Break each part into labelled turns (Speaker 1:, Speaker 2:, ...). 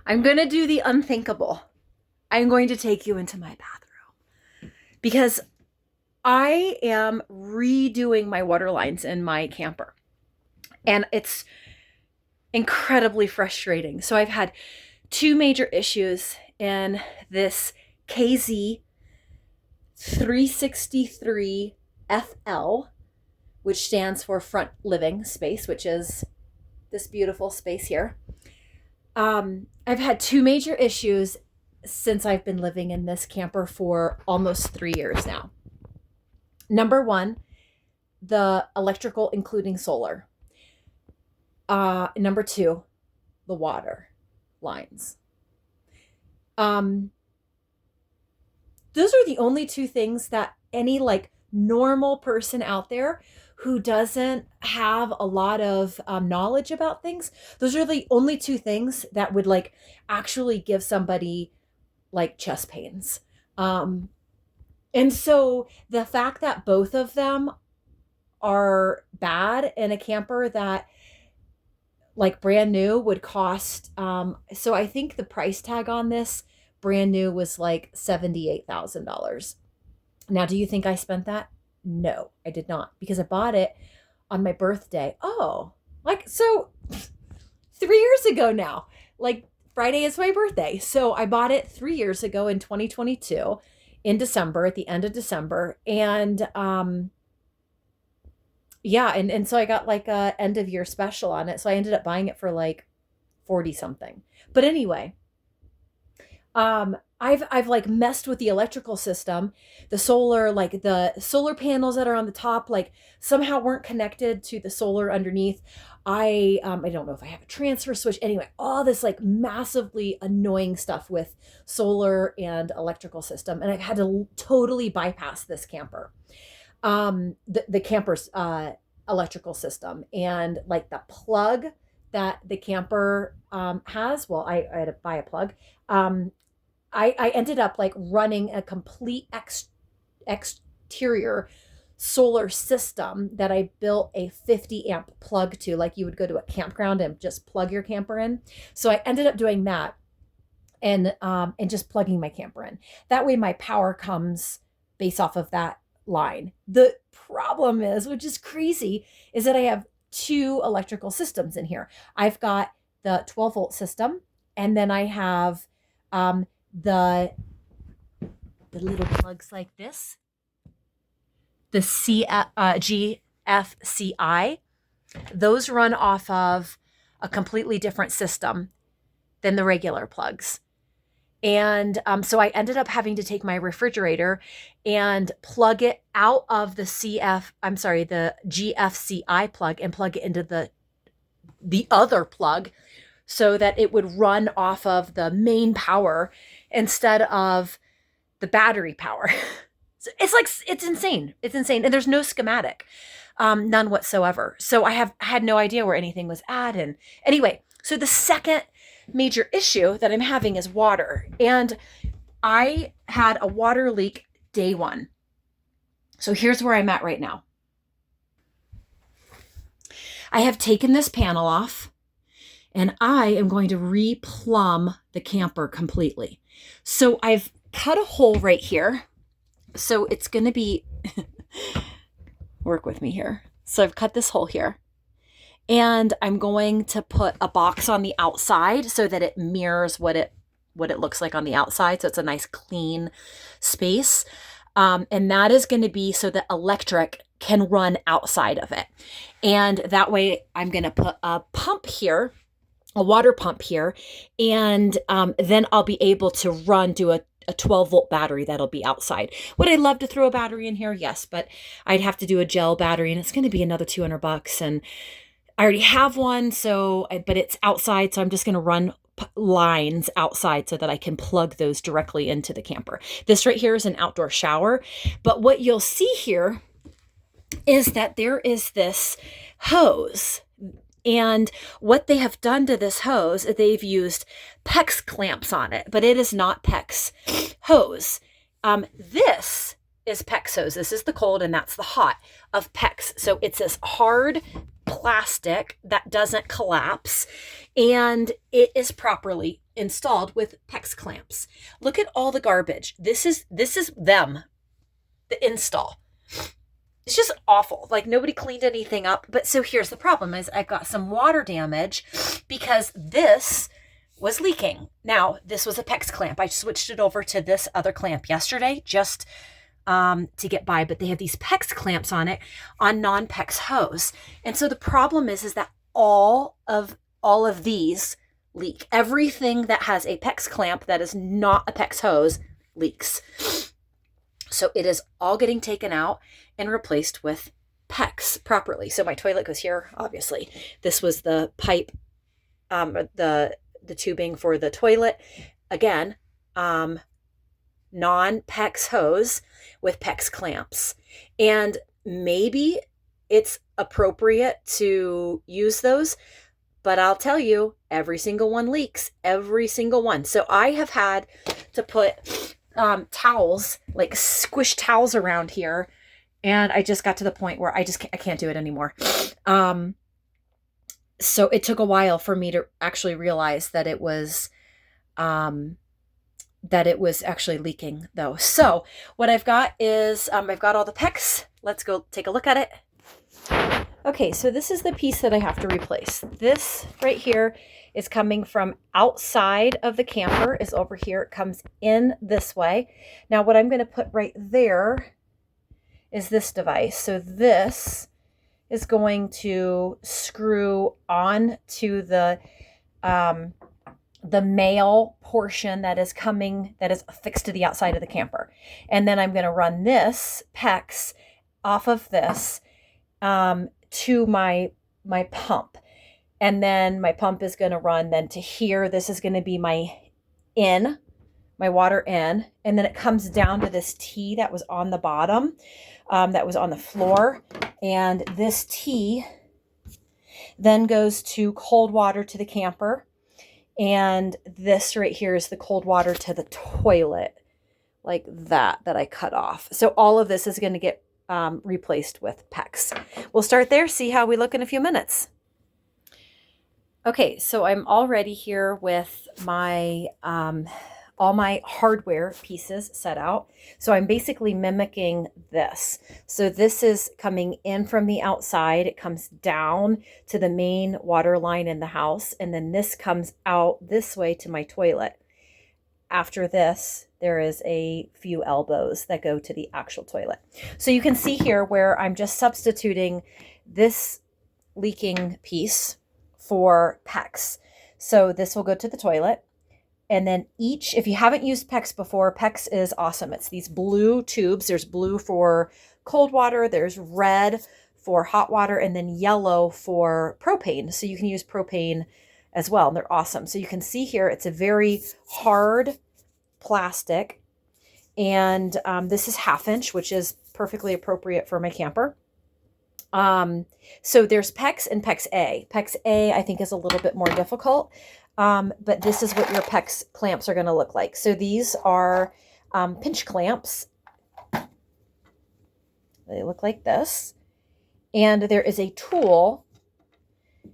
Speaker 1: I'm going to do the unthinkable. I'm going to take you into my bathroom because I am redoing my water lines in my camper. And it's incredibly frustrating. So I've had two major issues in this KZ 363 FL, which stands for front living space, which is this beautiful space here. I've had two major issues since I've been living in this camper for almost 3 years now. Number one, the electrical, including solar. Number two, the water lines. Those are the only two things that any like normal person out there who doesn't have a lot of knowledge about things, those are the only two things that would like actually give somebody like chest pains. And so the fact that both of them are bad in a camper that like brand new would cost, so I think the price tag on this brand new was like $78,000. Now, do you think I spent that? No, I did not, because I bought it on my birthday. Oh, like, so 3 years ago now, like Friday is my birthday. So I bought it 3 years ago in 2022 in December, at the end of December. And, yeah. And so I got like a end of year special on it. So I ended up buying it for like 40 something. But anyway, I've like messed with the electrical system, the solar, like the solar panels that are on the top, like somehow weren't connected to the solar underneath. I don't know if I have a transfer switch. Anyway, all this like massively annoying stuff with solar and electrical system. And I've had to totally bypass this camper, the camper's, electrical system, and like the plug that the camper, has. Well, I had to buy a plug. I ended up like running a complete exterior solar system that I built a 50 amp plug to, like you would go to a campground and just plug your camper in. So I ended up doing that and just plugging my camper in. That way my power comes based off of that line. The problem is, which is crazy, is that I have two electrical systems in here. I've got the 12-volt system, and then I have the little plugs like this, the GFCI. Those run off of a completely different system than the regular plugs. And so I ended up having to take my refrigerator and plug it out of the the GFCI plug, and plug it into the other plug so that it would run off of the main power instead of the battery power. So it's insane. It's insane. And there's no schematic, none whatsoever. So I had no idea where anything was at. And anyway, so the second major issue that I'm having is water. And I had a water leak day one. So here's where I'm at right now. I have taken this panel off, and I am going to replumb the camper completely. So I've cut a hole right here. So it's going to be, work with me here. So I've cut this hole here, and I'm going to put a box on the outside so that it mirrors what it looks like on the outside. So it's a nice clean space. And that is going to be so that electric can run outside of it. And that way I'm going to put a pump here, a water pump here. And then I'll be able to do a 12-volt battery that'll be outside. Would I love to throw a battery in here? Yes, but I'd have to do a gel battery, and it's going to be another $200. And I already have one, but it's outside. So I'm just going to run lines outside so that I can plug those directly into the camper. This right here is an outdoor shower. But what you'll see here is that there is this hose. And what they have done to this hose, they've used PEX clamps on it, but it is not PEX hose. This is PEX hose. This is the cold, and that's the hot of PEX. So it's this hard plastic that doesn't collapse, and it is properly installed with PEX clamps. Look at all the garbage. This is them, the install. It's just awful. Like nobody cleaned anything up. But so here's the problem is I got some water damage because this was leaking. Now, this was a PEX clamp. I switched it over to this other clamp yesterday just to get by, but they have these PEX clamps on it on non-PEX hose. And so the problem is that all of these leak. Everything that has a PEX clamp that is not a PEX hose leaks. So it is all getting taken out and replaced with PEX properly. So my toilet goes here, obviously. This was the pipe, the tubing for the toilet. Again, non-PEX hose with PEX clamps. And maybe it's appropriate to use those, but I'll tell you, every single one leaks, every single one. So I have had to put towels, like squish towels around here. And I just got to the point where I can't do it anymore. So it took a while for me to actually realize that it was actually leaking though. So what I've got is, I've got all the PEX. Let's go take a look at it. Okay, so this is the piece that I have to replace. This right here is coming from outside of the camper, is over here. It comes in this way. Now what I'm going to put right there is this device. So this is going to screw on to the male portion that is affixed to the outside of the camper. And then I'm going to run this PEX off of this to my pump. And then my pump is going to run then to here. This is going to be my water in. And then it comes down to this T that was on the bottom, that was on the floor. And this T then goes to cold water to the camper. And this right here is the cold water to the toilet, like that I cut off. So all of this is going to get replaced with PEX. We'll start there, see how we look in a few minutes. Okay, so I'm already here with my all my hardware pieces set out. So I'm basically mimicking this. So this is coming in from the outside. It comes down to the main water line in the house. And then this comes out this way to my toilet. After this, there is a few elbows that go to the actual toilet. So you can see here where I'm just substituting this leaking piece for PEX. So this will go to the toilet. And then if you haven't used PEX before, PEX is awesome. It's these blue tubes. There's blue for cold water. There's red for hot water, and then yellow for propane. So you can use propane as well. And they're awesome. So you can see here, it's a very hard plastic. And this is 1/2 inch, which is perfectly appropriate for my camper. So there's PEX and PEX A. PEX A, I think, is a little bit more difficult. But this is what your PEX clamps are going to look like. So these are pinch clamps. They look like this. And there is a tool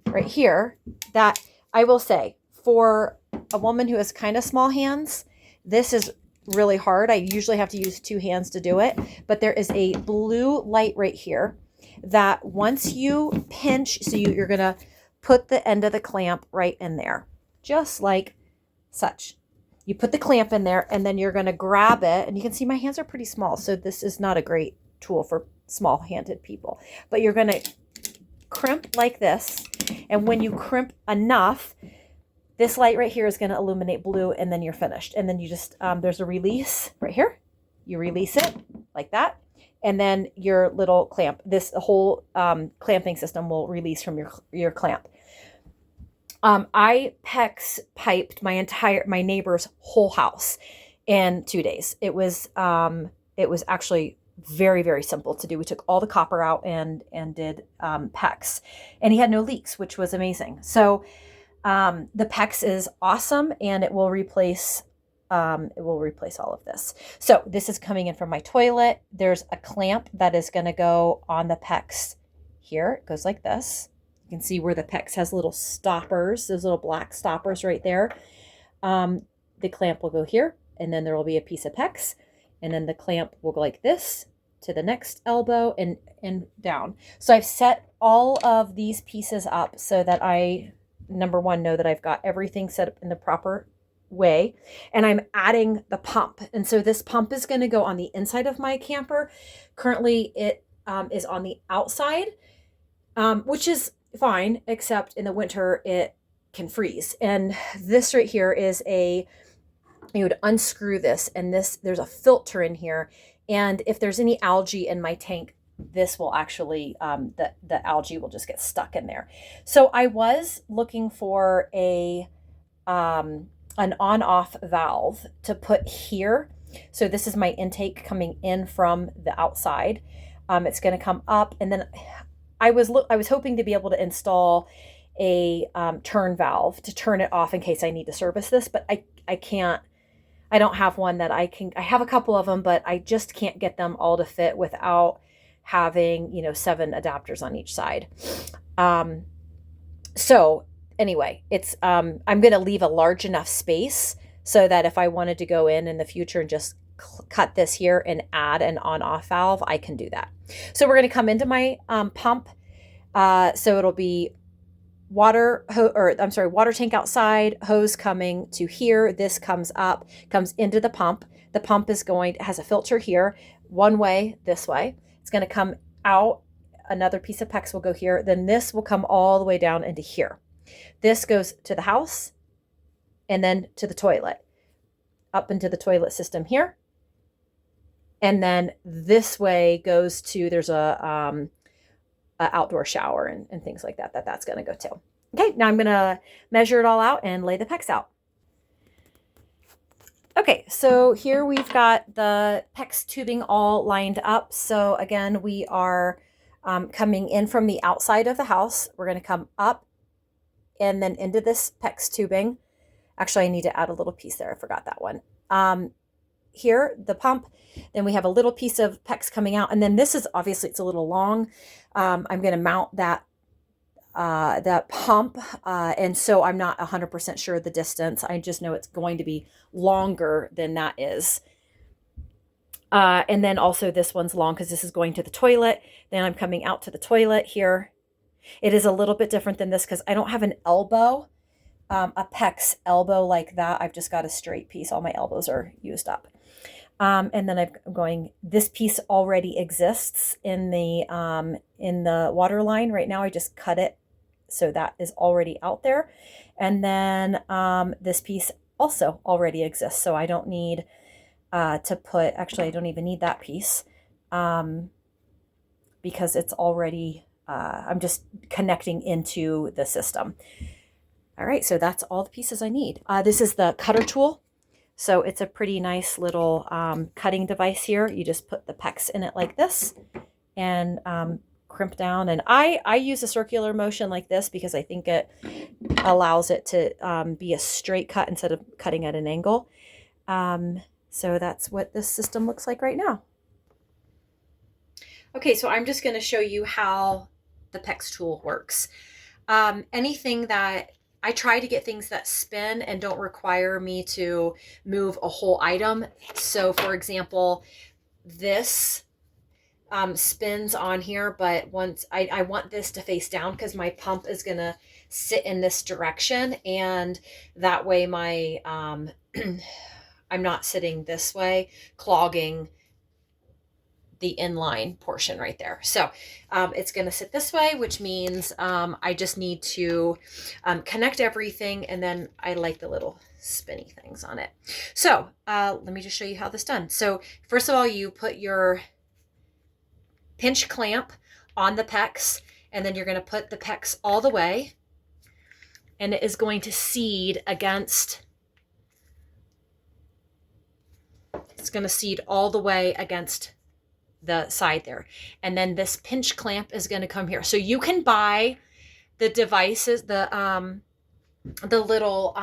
Speaker 1: right here that I will say, for a woman who has kind of small hands, this is really hard. I usually have to use 2 hands to do it. But there is a blue light right here that once you pinch, so you're going to put the end of the clamp right in there. Just like such. You put the clamp in there and then you're going to grab it. And you can see my hands are pretty small. So this is not a great tool for small-handed people. But you're going to crimp like this. And when you crimp enough, this light right here is going to illuminate blue, and then you're finished. And then you just, there's a release right here. You release it like that. And then your little clamp, this whole clamping system will release from your clamp. I PEX piped my neighbor's whole house in 2 days. It was actually very, very simple to do. We took all the copper out and did PEX, and he had no leaks, which was amazing. So the PEX is awesome, and it will replace all of this. So this is coming in from my toilet. There's a clamp that is going to go on the PEX here. It goes like this. You can see where the PEX has little stoppers, those little black stoppers right there. the clamp will go here, and then there will be a piece of PEX, and then the clamp will go like this to the next elbow and down. So I've set all of these pieces up so that I, number one, know that I've got everything set up in the proper way, and I'm adding the pump. And so this pump is going to go on the inside of my camper. Currently it is on the outside, which is fine, except in the winter it can freeze. And this right here is you would unscrew this, and there's a filter in here. And if there's any algae in my tank, this will actually, the algae will just get stuck in there. So I was looking for an on-off valve to put here. So this is my intake coming in from the outside. It's going to come up, and then I was hoping to be able to install a turn valve to turn it off in case I need to service this, but I can't. I don't have one that I can. I have a couple of them, but I just can't get them all to fit without having 7 adapters on each side. So anyway, it's I'm going to leave a large enough space so that if I wanted to go in the future and just cut this here and add an on-off valve, I can do that. So we're going to come into my pump. So it'll be water tank outside, hose coming to here. This comes up, comes into the pump. The pump has a filter here, one way, this way. It's going to come out. Another piece of PEX will go here. Then this will come all the way down into here. This goes to the house and then to the toilet, up into the toilet system here. And then this way goes to, there's a outdoor shower and things like that that's going to go to. Okay, now I'm going to measure it all out and lay the PEX out. Okay, so here we've got the PEX tubing all lined up. So again, we are coming in from the outside of the house. We're going to come up and then into this PEX tubing. Actually, I need to add a little piece there. I forgot that one. Here, the pump. Then we have a little piece of PEX coming out. And then this is, obviously, it's a little long. I'm going to mount that pump. And so I'm not 100% sure of the distance. I just know it's going to be longer than that is. And then also this one's long because this is going to the toilet. Then I'm coming out to the toilet here. It is a little bit different than this because I don't have an elbow, a PEX elbow like that. I've just got a straight piece. All my elbows are used up. And then I'm going, this piece already exists in the water line. Right now I just cut it. So that is already out there. And then this piece also already exists. So I don't need to put, actually I don't even need that piece because it's already, I'm just connecting into the system. All right, so that's all the pieces I need. This is the cutter tool. So it's a pretty nice little cutting device here. You just put the PEX in it like this and crimp down. And I use a circular motion like this because I think it allows it to be a straight cut instead of cutting at an angle. So that's what this system looks like right now. Okay, so I'm just going to show you how the PEX tool works. Anything that I try to get things that spin and don't require me to move a whole item. So for example, this spins on here, but once I want this to face down because my pump is going to sit in this direction, and that way my I'm not sitting this way clogging the inline portion right there. So it's going to sit this way, which means I just need to connect everything, and then I like the little spinny things on it. So let me just show you how this is done. So first of all, you put your pinch clamp on the PEX, and then you're going to put the PEX all the way, and it is going to seed against, it's going to seed all the way against the side there. And then this pinch clamp is going to come here. So you can buy the devices, the little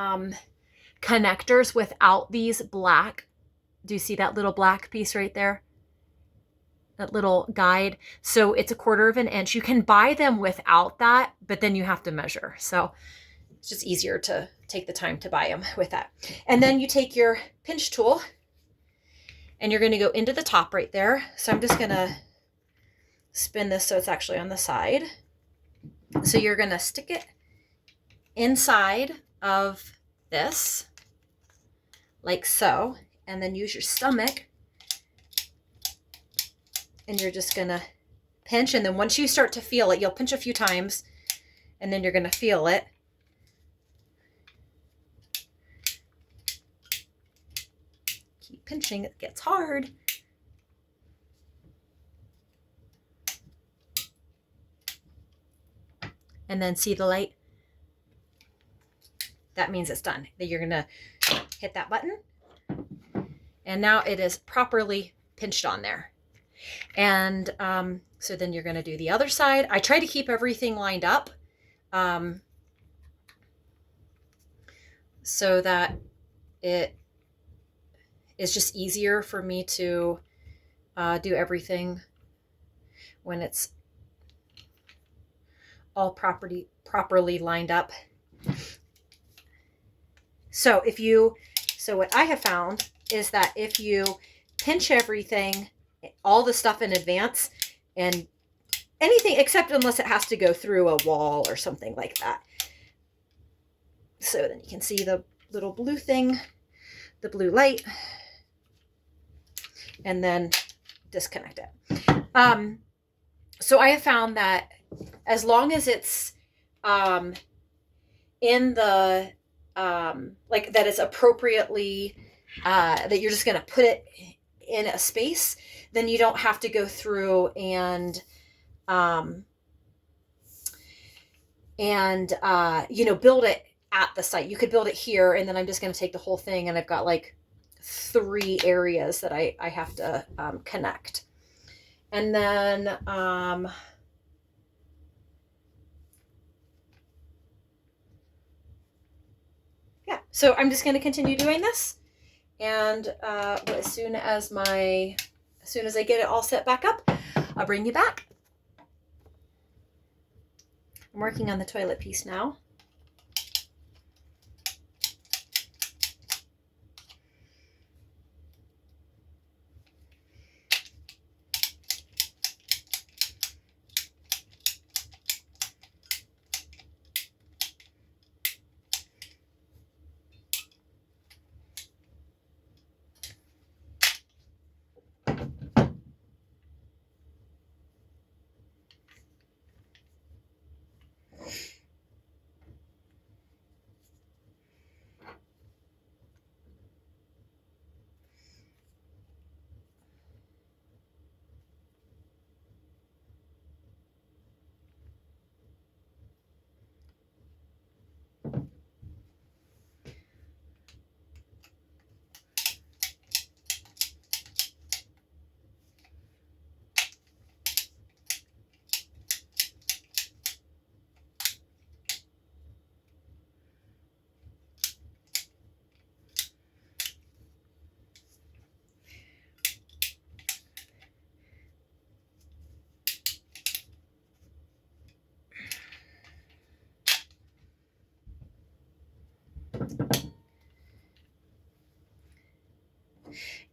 Speaker 1: connectors without these black. Do you see that little black piece right there? That little guide. So it's 1/4 of an inch. You can buy them without that, but then you have to measure. So It's just easier to take the time to buy them with that. And then you take your pinch tool and you're going to go into the top right there. So I'm just going to spin this so it's actually on the side. So you're going to stick it inside of this, like so, and then use your stomach, and you're just going to pinch. And then once you start to feel it, you'll pinch a few times, and then you're going to feel it. Keep pinching, it gets hard. And then see the light? That means it's done. Then you're gonna hit that button, and now it is properly pinched on there. And so then you're gonna do the other side. I try to keep everything lined up so that it is just easier for me to do everything when it's all properly lined up. So what I have found is that if you pinch everything, all the stuff in advance, and anything except unless it has to go through a wall or something like that. So then you can see the little blue thing, the blue light, and then disconnect it. So I have found that as long as it's in the like that it's appropriately that you're just going to put it in a space, then you don't have to go through and build it at the site. You could build it here, and then I'm just going to take the whole thing, and I've got like 3 areas that I have to connect. And then yeah, so I'm just going to continue doing this, and as soon as I get it all set back up, I'll bring you back. I'm working on the toilet piece now.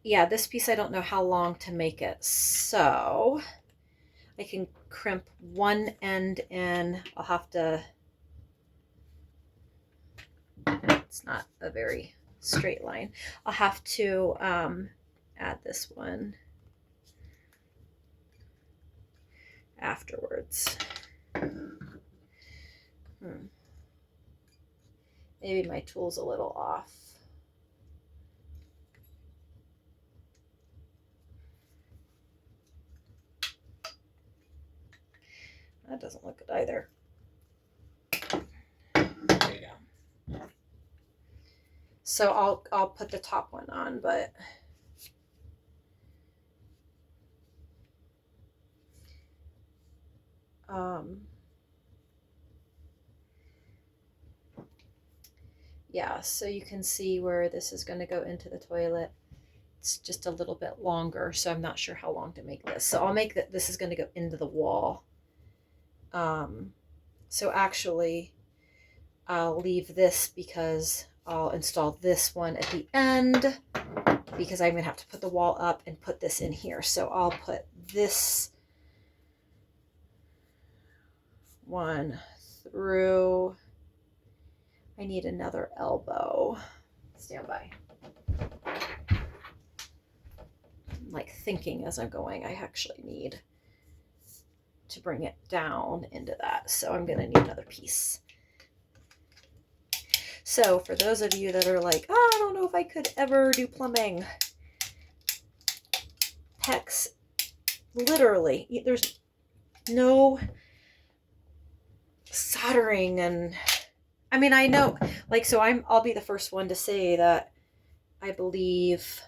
Speaker 1: Yeah, this piece, I don't know how long to make it, so I can crimp one end in. I'll have to, it's not a very straight line. I'll have to add this one afterwards. Maybe my tool's a little off. That doesn't look good either. There you go. So I'll put the top one on, but yeah, so you can see where this is going to go into the toilet. It's just a little bit longer, so I'm not sure how long to make this. So I'll make that this is going to go into the wall. So actually, I'll leave this because I'll install this one at the end because I'm going to have to put the wall up and put this in here. So I'll put this one through. I need another elbow. Stand by. I'm like thinking as I'm going, I actually need to bring it down into that. So I'm going to need another piece. So for those of you that are like, oh, I don't know if I could ever do plumbing. PEX, literally, there's no soldering. And I mean, I know, like, so I'll be the first one to say that I believe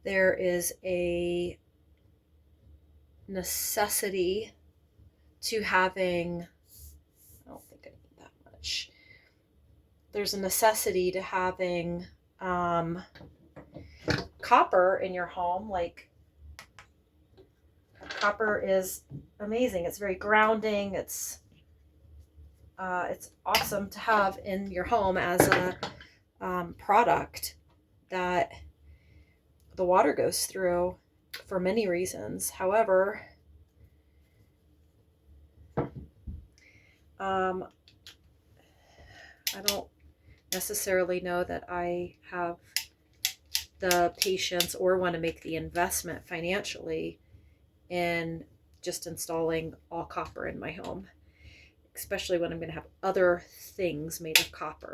Speaker 1: there is a necessity to having, I don't think I need that much. There's a necessity to having copper in your home. Like, copper is amazing. It's very grounding. It's awesome to have in your home as a product that the water goes through for many reasons. However, I don't necessarily know that I have the patience or want to make the investment financially in just installing all copper in my home, especially when I'm going to have other things made of copper.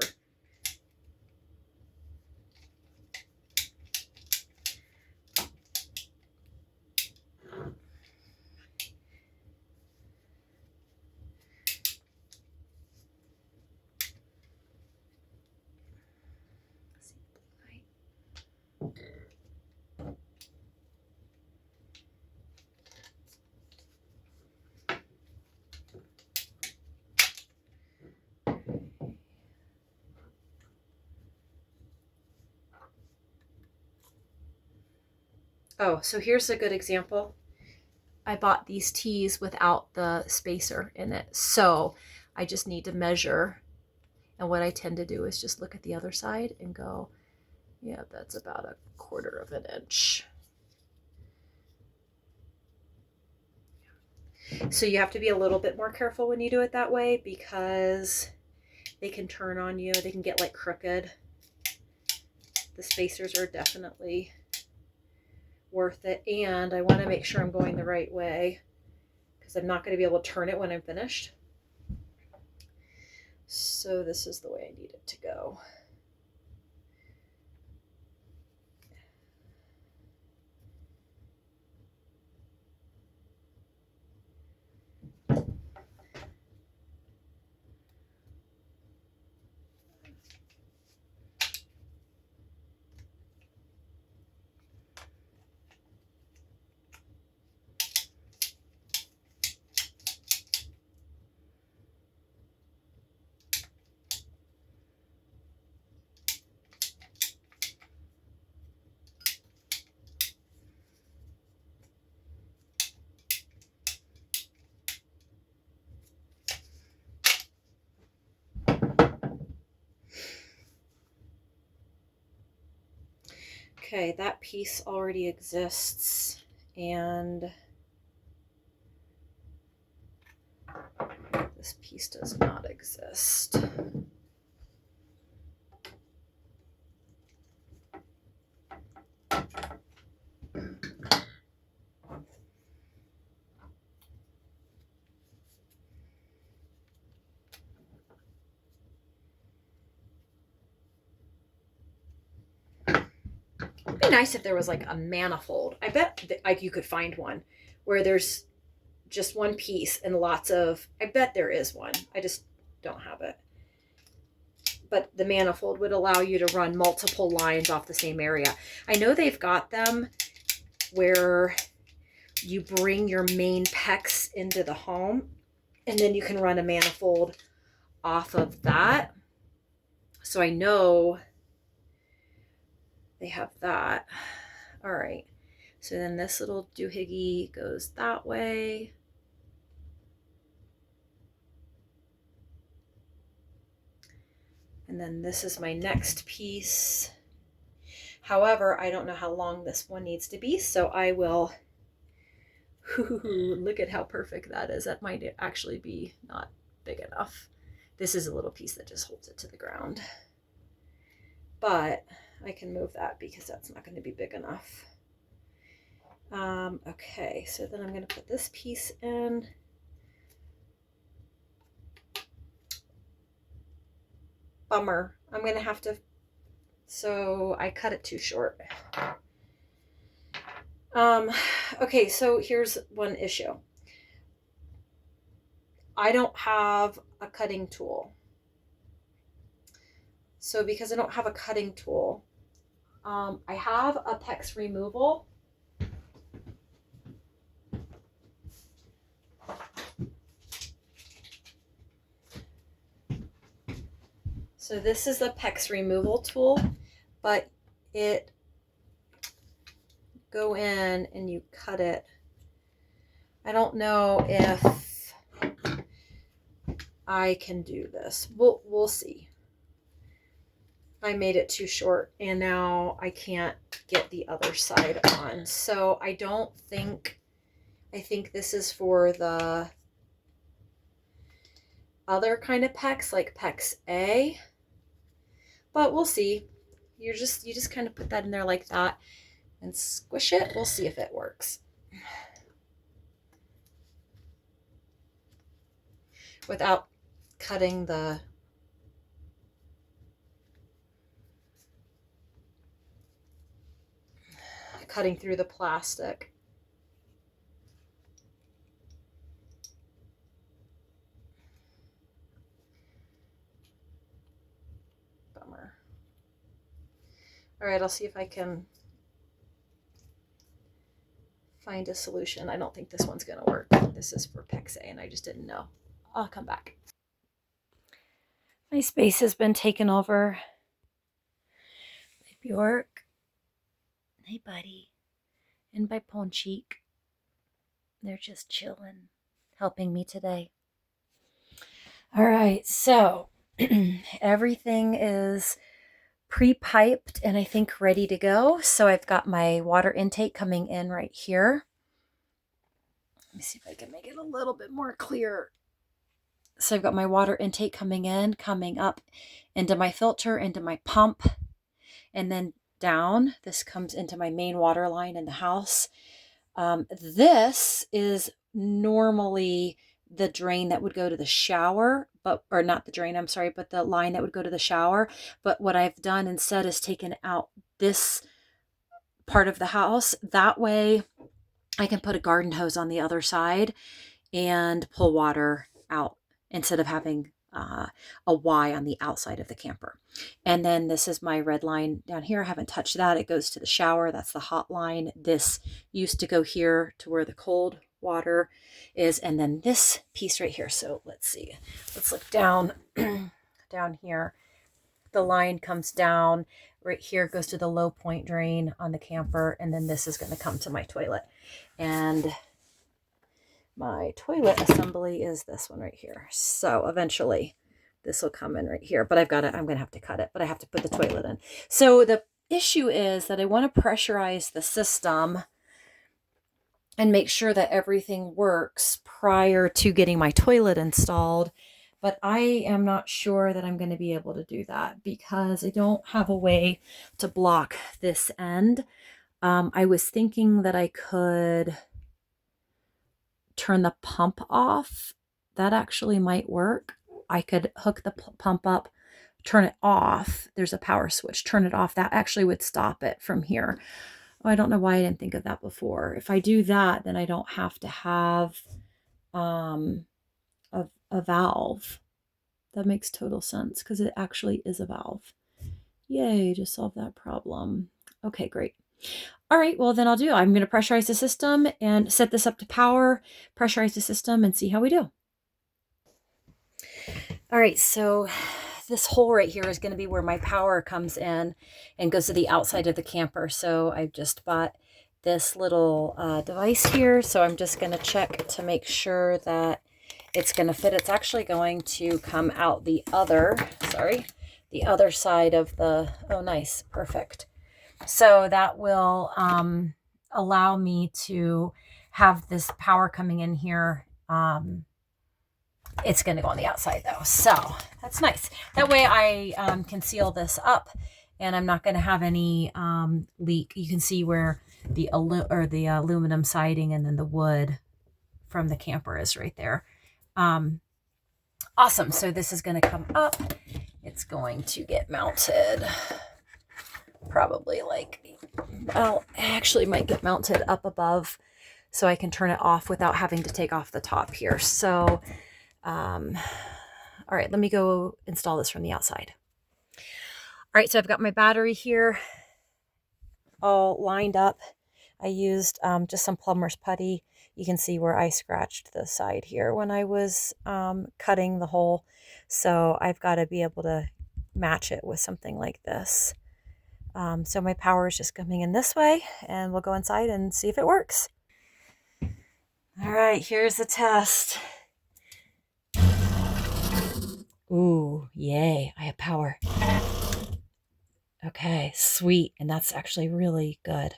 Speaker 1: Oh, so here's a good example. I bought these tees without the spacer in it. So I just need to measure. And what I tend to do is just look at the other side and go, yeah, that's about 1/4 of an inch. So you have to be a little bit more careful when you do it that way because they can turn on you. They can get like crooked. The spacers are definitely worth it. And I want to make sure I'm going the right way because I'm not going to be able to turn it when I'm finished. So this is the way I need it to go. Okay, that piece already exists, and this piece does not exist. It'd be nice if there was like a manifold. I bet that you could find one where there's just one piece and lots of, I bet there is one. I just don't have it. But the manifold would allow you to run multiple lines off the same area. I know they've got them where you bring your main PEX into the home and then you can run a manifold off of that. So I know they have that. All right. So then this little doohickey goes that way. And then this is my next piece. However, I don't know how long this one needs to be, so I will, look at how perfect that is. That might actually be not big enough. This is a little piece that just holds it to the ground. But I can move that because that's not going to be big enough. Okay, so then I'm going to put this piece in. Bummer. I'm going to have to, so I cut it too short. Okay, so here's one issue. I don't have a cutting tool. So because I don't have a cutting tool, I have a PEX removal. So this is the PEX removal tool, but it go in and you cut it. I don't know if I can do this. We'll see. I made it too short and now I can't get the other side on. So I think this is for the other kind of PEX, like PEX A, but we'll see. You just kind of put that in there like that and squish it. We'll see if it works. Without cutting through the plastic. Bummer. All right, I'll see if I can find a solution. I don't think this one's gonna work. This is for PEX A and I just didn't know. I'll come back. My space has been taken over by Bjork. Hey, buddy. And by Ponchik. They're just chilling, helping me today. All right, so everything is pre-piped and I think ready to go. So I've got my water intake coming in right here. Let me see if I can make it a little bit more clear. So I've got my water intake coming in, coming up into my filter, into my pump, and then down. This comes into my main water line in the house. This is normally the drain that would go to the shower, or not the drain, I'm sorry, but the line that would go to the shower. But what I've done instead is taken out this part of the house. That way I can put a garden hose on the other side and pull water out instead of having a Y on the outside of the camper. And then this is my red line down here. I haven't touched that. It goes to the shower. That's the hot line. This used to go here to where the cold water is. And then this piece right here. So let's see. Let's look down, down here. The line comes down right here, goes to the low point drain on the camper. And then this is going to come to my toilet. And my toilet assembly is this one right here. So eventually this will come in right here, but I'm going to have to cut it, but I have to put the toilet in. So the issue is that I want to pressurize the system and make sure that everything works prior to getting my toilet installed. But I am not sure that I'm going to be able to do that because I don't have a way to block this end. I was thinking that I could turn the pump off. That actually might work. I could hook the pump up, turn it off. There's a power switch, turn it off. That actually would stop it from here. Oh, I don't know why I didn't think of that before. If I do that, then I don't have to have a valve. That makes total sense because it actually is a valve. Yay, just solved that problem. Okay, great. All right, well then I'm going to pressurize the system and set this up to power, pressurize the system and see how we do. All right, so this hole right here is going to be where my power comes in and goes to the outside of the camper. So I just bought this little device here. So I'm just going to check to make sure that it's going to fit. It's actually going to come out the other the other side of the, oh, nice, perfect. So that will allow me to have this power coming in here. It's going to go on the outside though. So that's nice. That way I can seal this up and I'm not going to have any leak. You can see where the aluminum siding and then the wood from the camper is right there. Awesome. So this is going to come up. It's going to get mounted probably like, well, actually might get mounted up above so I can turn it off without having to take off the top here. So, all right, let me go install this from the outside. All right, so I've got my battery here all lined up. I used just some plumber's putty. You can see where I scratched the side here when I was cutting the hole. So I've got to be able to match it with something like this. So my power is just coming in this way and we'll go inside and see if it works. All right, here's the test. Ooh, yay, I have power. Okay, sweet. And that's actually really good.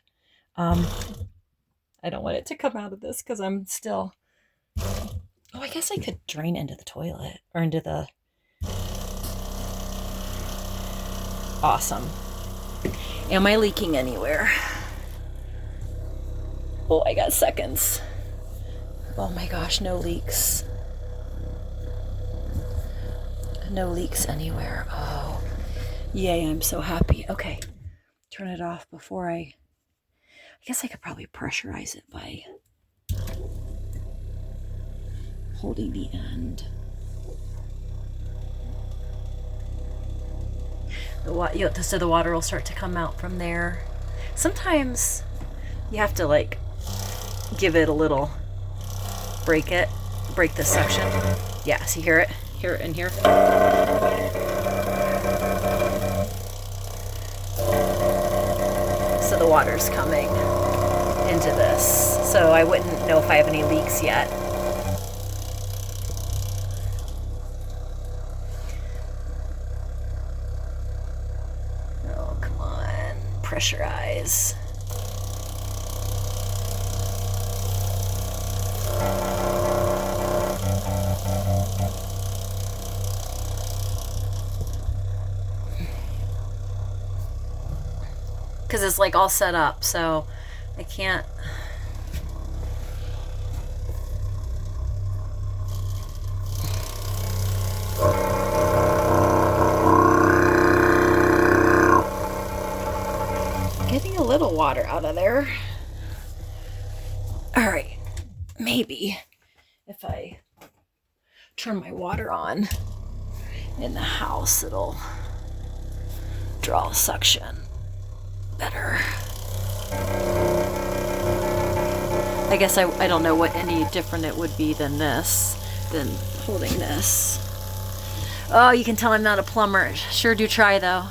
Speaker 1: I don't want it to come out of this because I'm still, oh, I guess I could drain into the toilet or into the, awesome. Am I leaking anywhere? Oh, I got seconds. Oh my gosh, no leaks. No leaks anywhere. Oh, yay, I'm so happy. Okay, turn it off before I guess I could probably pressurize it by holding the end. So the water will start to come out from there. Sometimes you have to like give it a little, break the suction. Yeah, see, hear it in here. So the water's coming into this. So I wouldn't know if I have any leaks yet. Oh, come on, pressurize. Because it's like all set up, so I can't. Getting a little water out of there. All right, maybe if I turn my water on in the house, it'll draw suction better. I guess I don't know what any different it would be than this, than holding this. Oh, you can tell I'm not a plumber. Sure do try though.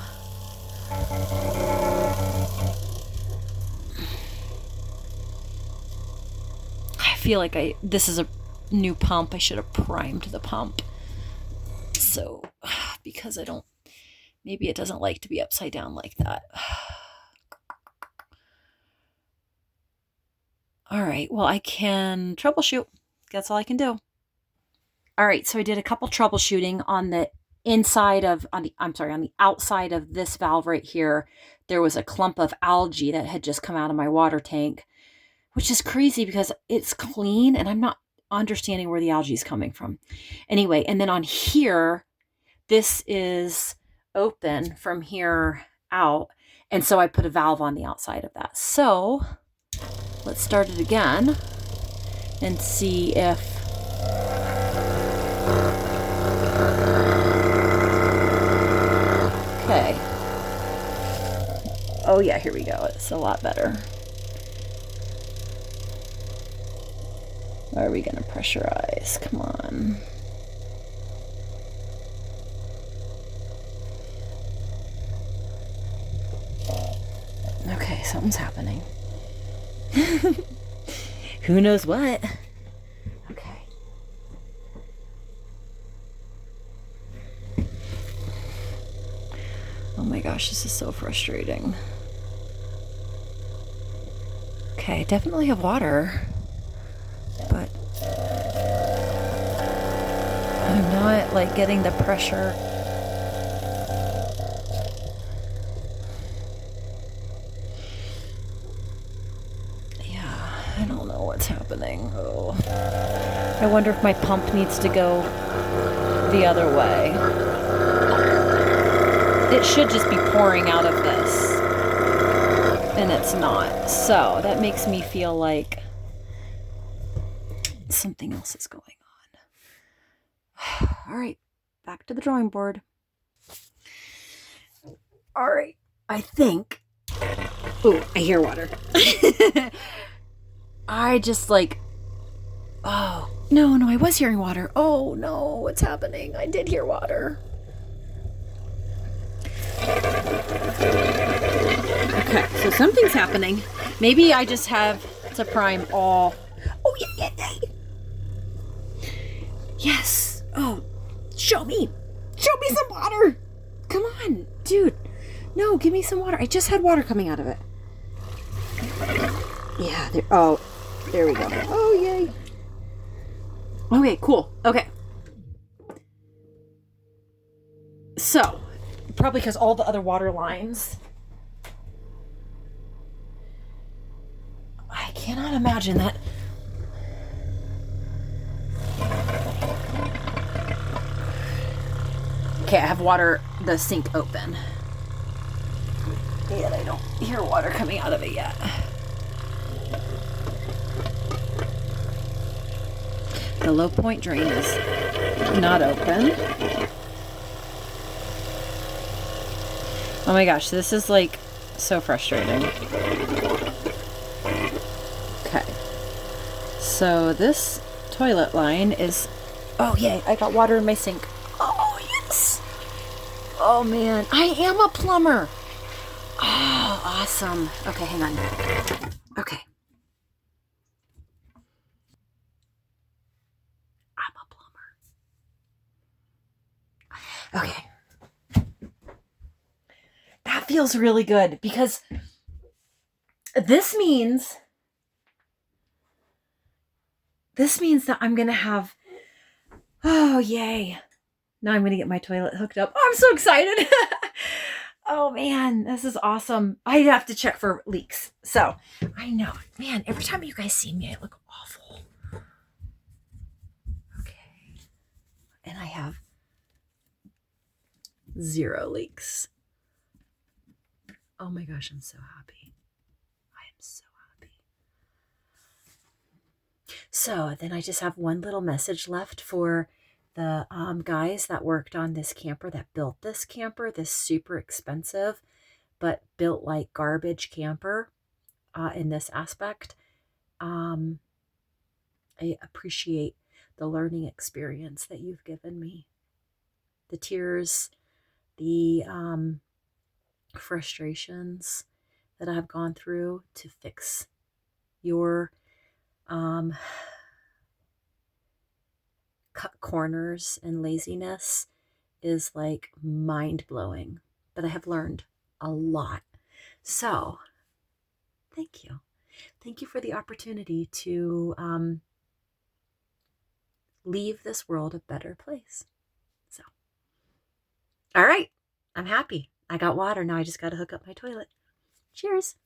Speaker 1: I feel like this is a new pump. I should have primed the pump. So, because maybe it doesn't like to be upside down like that. All right, well, I can troubleshoot. That's all I can do. All right, so I did a couple troubleshooting on the outside of this valve right here. There was a clump of algae that had just come out of my water tank, which is crazy because it's clean and I'm not understanding where the algae is coming from. Anyway, and then on here, this is open from here out. And so I put a valve on the outside of that. So let's start it again and see if okay. Oh yeah, here we go. It's a lot better. Are we gonna pressurize? Come on. Okay, something's happening. Who knows what? Okay. Oh my gosh, this is so frustrating. Okay, definitely have water, but I'm not like getting the pressure. Yeah, I don't know what's happening. Oh, I wonder if my pump needs to go the other way. It should just be pouring out of this, and it's not. So that makes me feel like something else is going on. All right, back to the drawing board. All right, I think. Oh, I hear water. I just like. Oh, no, I was hearing water. Oh, no, what's happening? I did hear water. Okay, so something's happening. Maybe I just have to prime all. Oh, yeah. Yes. Oh, show me some water. Come on, dude. No, give me some water. I just had water coming out of it. Yeah, there we go. Oh, yay. Okay, cool. Okay. So, probably because all the other water lines. I cannot imagine that. Okay, I have the sink open. Yet I don't hear water coming out of it yet. The low point drain is not open. Oh my gosh, this is like so frustrating. Okay. So this toilet line is, oh yay, I got water in my sink. Oh yes. Oh man, I am a plumber. Oh, awesome. Okay, hang on. Okay. I'm a plumber. Okay. That feels really good because this means that I'm going to have, oh, yay. Now I'm going to get my toilet hooked up. Oh, I'm so excited. Oh, man, this is awesome. I have to check for leaks. So I know, man, every time you guys see me, I look awful. Okay. And I have 0 leaks. Oh my gosh, I'm so happy. I am so happy. So then I just have one little message left for the guys that worked on this camper, that built this camper, this super expensive, but built like garbage camper in this aspect. I appreciate the learning experience that you've given me. The tears, the frustrations that I've gone through to fix your cut corners and laziness is like mind-blowing. But I have learned a lot. So thank you. Thank you for the opportunity to leave this world a better place. So, all right. I'm happy. I got water. Now I just got to hook up my toilet. Cheers.